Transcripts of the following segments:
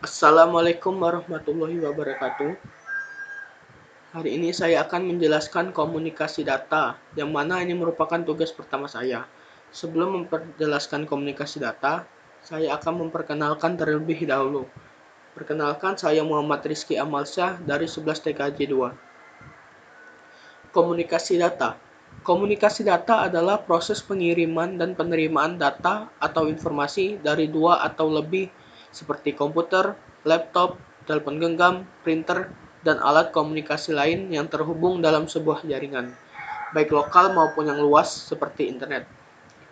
Assalamualaikum warahmatullahi wabarakatuh. Hari ini saya akan menjelaskan komunikasi data, yang mana ini merupakan tugas pertama saya. Sebelum memperjelaskan komunikasi data, saya akan memperkenalkan terlebih dahulu. Perkenalkan, saya Muhammad Rizky Amalsyah dari 11 TKJ 2. Komunikasi data. Komunikasi data adalah proses pengiriman dan penerimaan data atau informasi dari dua atau lebih seperti komputer, laptop, telepon genggam, printer, dan alat komunikasi lain yang terhubung dalam sebuah jaringan, baik lokal maupun yang luas seperti internet.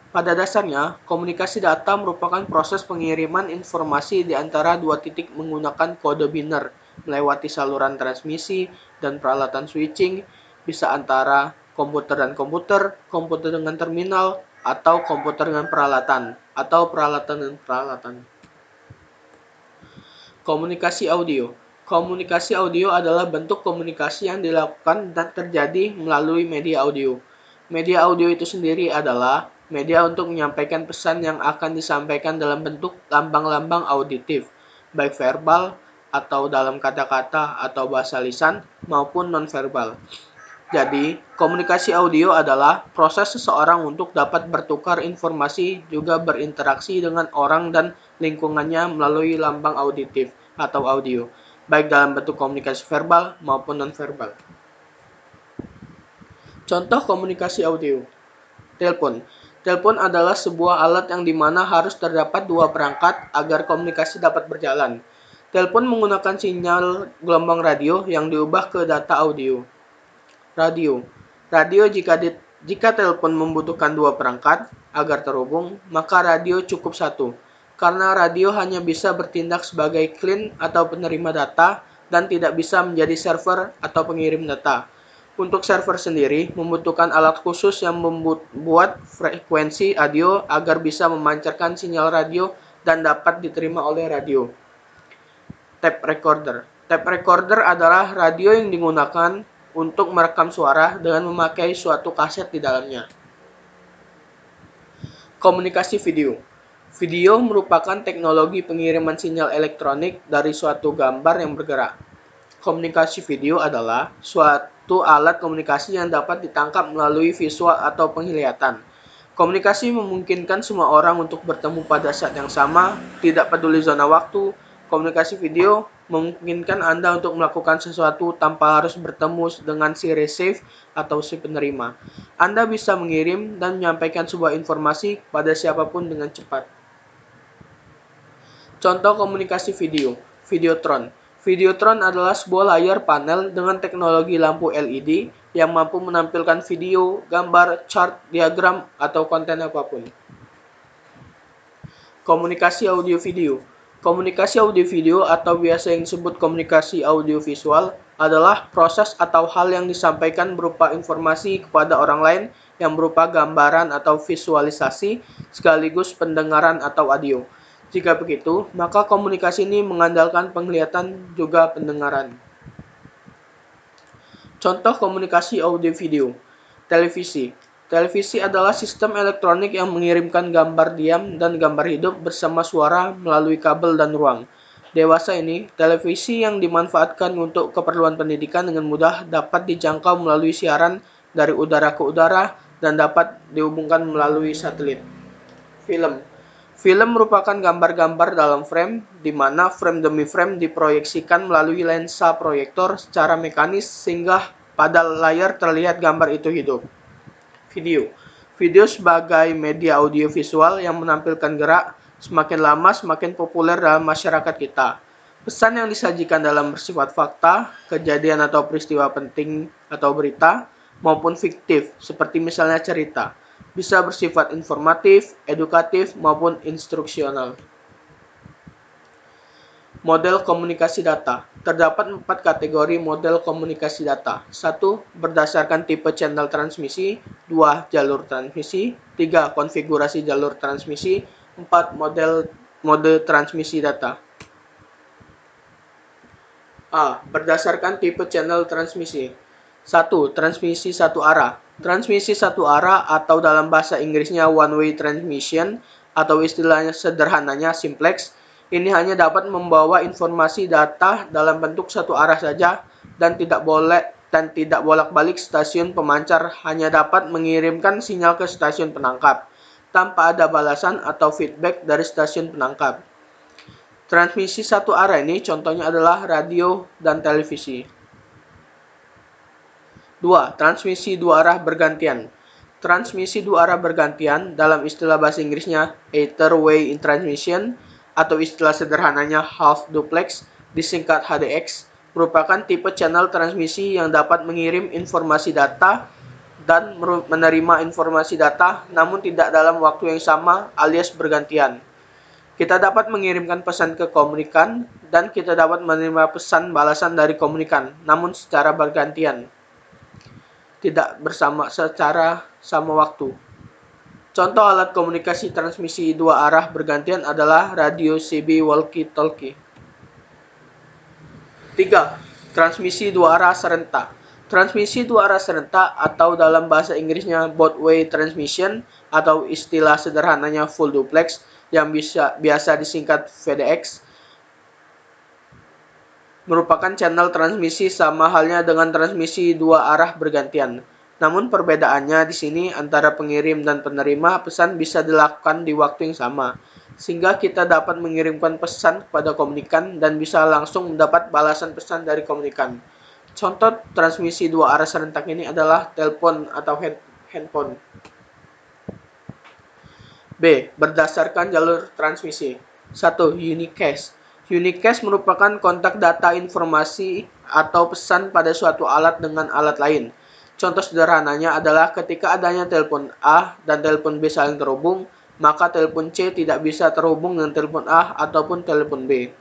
Pada dasarnya, komunikasi data merupakan proses pengiriman informasi di antara dua titik menggunakan kode biner melewati saluran transmisi dan peralatan switching, bisa antara komputer dan komputer, komputer dengan terminal, atau komputer dengan peralatan, atau peralatan dengan peralatan. Komunikasi audio. Komunikasi audio adalah bentuk komunikasi yang dilakukan dan terjadi melalui media audio. Media audio itu sendiri adalah media untuk menyampaikan pesan yang akan disampaikan dalam bentuk lambang-lambang auditif, baik verbal atau dalam kata-kata atau bahasa lisan maupun nonverbal. Jadi, komunikasi audio adalah proses seseorang untuk dapat bertukar informasi, juga berinteraksi dengan orang dan lingkungannya melalui lambang auditif atau audio, baik dalam bentuk komunikasi verbal maupun nonverbal. Contoh komunikasi audio. Telepon. Telepon adalah sebuah alat yang dimana harus terdapat dua perangkat agar komunikasi dapat berjalan. Telepon menggunakan sinyal gelombang radio yang diubah ke data audio. Radio. Radio jika telepon membutuhkan dua perangkat agar terhubung, maka radio cukup satu. Karena radio hanya bisa bertindak sebagai client atau penerima data dan tidak bisa menjadi server atau pengirim data. Untuk server sendiri membutuhkan alat khusus yang membuat frekuensi audio agar bisa memancarkan sinyal radio dan dapat diterima oleh radio. Tape recorder. Tape recorder adalah radio yang digunakan untuk merekam suara dengan memakai suatu kaset di dalamnya. Komunikasi video. Video merupakan teknologi pengiriman sinyal elektronik dari suatu gambar yang bergerak. Komunikasi video adalah suatu alat komunikasi yang dapat ditangkap melalui visual atau penglihatan. Komunikasi memungkinkan semua orang untuk bertemu pada saat yang sama, tidak peduli zona waktu. Komunikasi video memungkinkan Anda untuk melakukan sesuatu tanpa harus bertemu dengan si receive atau si penerima. Anda bisa mengirim dan menyampaikan sebuah informasi pada siapapun dengan cepat. Contoh komunikasi video. Videotron. Videotron adalah sebuah layar panel dengan teknologi lampu LED yang mampu menampilkan video, gambar, chart, diagram, atau konten apapun. Komunikasi audio-video. Komunikasi audio-video atau biasa yang disebut komunikasi audio-visual adalah proses atau hal yang disampaikan berupa informasi kepada orang lain yang berupa gambaran atau visualisasi sekaligus pendengaran atau audio. Jika begitu, maka komunikasi ini mengandalkan penglihatan juga pendengaran. Contoh komunikasi audio-video. Televisi. Televisi adalah sistem elektronik yang mengirimkan gambar diam dan gambar hidup bersama suara melalui kabel dan ruang. Dewasa ini, televisi yang dimanfaatkan untuk keperluan pendidikan dengan mudah dapat dijangkau melalui siaran dari udara ke udara dan dapat dihubungkan melalui satelit. Film. Film merupakan gambar-gambar dalam frame, di mana frame demi frame diproyeksikan melalui lensa proyektor secara mekanis sehingga pada layar terlihat gambar itu hidup. Video. Video sebagai media audiovisual yang menampilkan gerak, semakin lama semakin populer dalam masyarakat kita. Pesan yang disajikan dalam bersifat fakta, kejadian atau peristiwa penting atau berita, maupun fiktif, seperti misalnya cerita. Bisa bersifat informatif, edukatif, maupun instruksional. Model komunikasi data. Terdapat 4 kategori model komunikasi data. 1. Berdasarkan tipe channel transmisi. 2. Jalur transmisi. 3. Konfigurasi jalur transmisi. 4. Mode transmisi data. A. Berdasarkan tipe channel transmisi. 1. Transmisi satu arah. Transmisi satu arah atau dalam bahasa Inggrisnya one way transmission atau istilahnya sederhananya simplex Ini hanya dapat membawa informasi data dalam bentuk satu arah saja dan tidak bolak-balik stasiun pemancar, hanya dapat mengirimkan sinyal ke stasiun penangkap tanpa ada balasan atau feedback dari stasiun penangkap. Transmisi satu arah ini contohnya adalah radio dan televisi. 2. Transmisi dua arah bergantian. Transmisi dua arah bergantian dalam istilah bahasa Inggrisnya Ether Way Transmission atau istilah sederhananya half duplex, disingkat HDX, merupakan tipe channel transmisi yang dapat mengirim informasi data dan menerima informasi data namun tidak dalam waktu yang sama alias bergantian. Kita dapat mengirimkan pesan ke komunikan dan kita dapat menerima pesan balasan dari komunikan namun secara bergantian, tidak secara sama waktu. Contoh alat komunikasi transmisi dua arah bergantian adalah radio CB walkie-talkie. 3. Transmisi dua arah serentak. Transmisi dua arah serentak atau dalam bahasa Inggrisnya both way transmission atau istilah sederhananya full duplex yang biasa disingkat VDX merupakan channel transmisi sama halnya dengan transmisi dua arah bergantian. Namun perbedaannya di sini antara pengirim dan penerima pesan bisa dilakukan di waktu yang sama, sehingga kita dapat mengirimkan pesan kepada komunikan dan bisa langsung mendapat balasan pesan dari komunikan. Contoh transmisi dua arah serentak ini adalah telepon atau handphone. B. Berdasarkan jalur transmisi. 1. Unicast. Unicast merupakan kontak data informasi atau pesan pada suatu alat dengan alat lain. Contoh sederhananya adalah ketika adanya telepon A dan telepon B saling terhubung, maka telepon C tidak bisa terhubung dengan telepon A ataupun telepon B.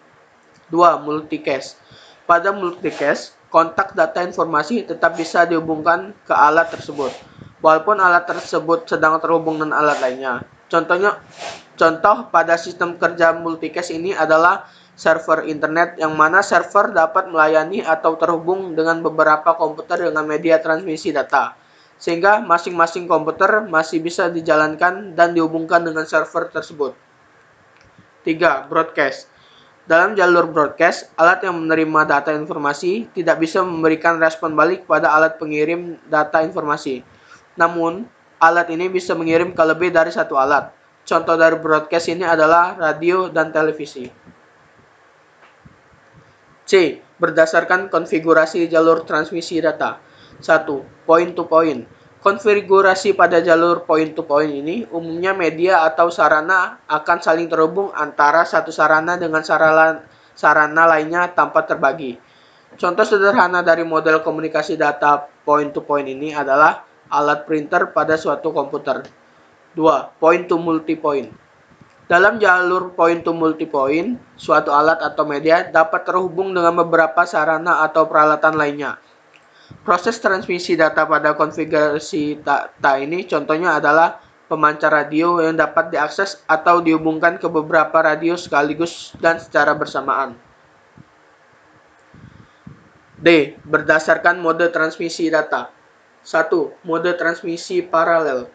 2. Multicast. Pada multicast, kontak data informasi tetap bisa dihubungkan ke alat tersebut, walaupun alat tersebut sedang terhubung dengan alat lainnya. Contoh pada sistem kerja multicast ini adalah server internet yang mana server dapat melayani atau terhubung dengan beberapa komputer dengan media transmisi data, sehingga masing-masing komputer masih bisa dijalankan dan dihubungkan dengan server tersebut. 3. Broadcast. Dalam jalur broadcast, alat yang menerima data informasi tidak bisa memberikan respon balik pada alat pengirim data informasi. Namun, alat ini bisa mengirim ke lebih dari satu alat. Contoh dari broadcast ini adalah radio dan televisi. C. Berdasarkan konfigurasi jalur transmisi data. 1. Point to point. Konfigurasi pada jalur point to point ini umumnya media atau sarana akan saling terhubung antara satu sarana dengan sarana lainnya tanpa terbagi. Contoh sederhana dari model komunikasi data point to point ini adalah alat printer pada suatu komputer. 2. Point to multipoint. Dalam jalur point to multipoint, suatu alat atau media dapat terhubung dengan beberapa sarana atau peralatan lainnya. Proses transmisi data pada konfigurasi data ini contohnya adalah pemancar radio yang dapat diakses atau dihubungkan ke beberapa radio sekaligus dan secara bersamaan. D. Berdasarkan mode transmisi data. 1. Mode transmisi paralel.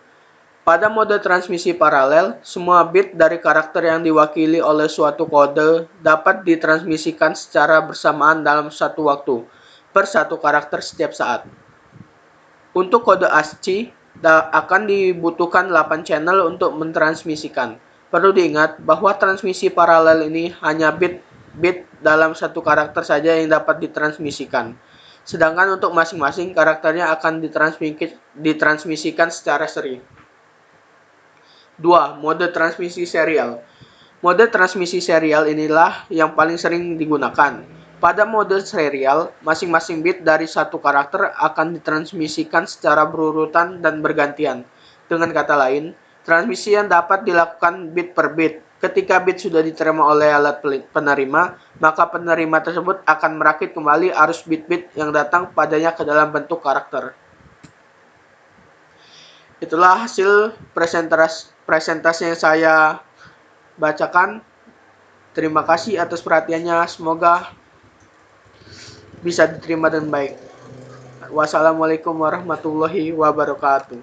Pada mode transmisi paralel, semua bit dari karakter yang diwakili oleh suatu kode dapat ditransmisikan secara bersamaan dalam satu waktu, per satu karakter setiap saat. Untuk kode ASCII, akan dibutuhkan 8 channel untuk mentransmisikan. Perlu diingat bahwa transmisi paralel ini hanya bit dalam satu karakter saja yang dapat ditransmisikan. Sedangkan untuk masing-masing karakternya akan ditransmisikan secara seri. 2. Mode transmisi serial. Mode transmisi serial inilah yang paling sering digunakan. Pada mode serial, masing-masing bit dari satu karakter akan ditransmisikan secara berurutan dan bergantian. Dengan kata lain, transmisi yang dapat dilakukan bit per bit. Ketika bit sudah diterima oleh alat penerima, maka penerima tersebut akan merakit kembali arus bit-bit yang datang padanya ke dalam bentuk karakter. Itulah hasil presentasi yang saya bacakan. Terima kasih atas perhatiannya. Semoga bisa diterima dengan baik. Wassalamualaikum warahmatullahi wabarakatuh.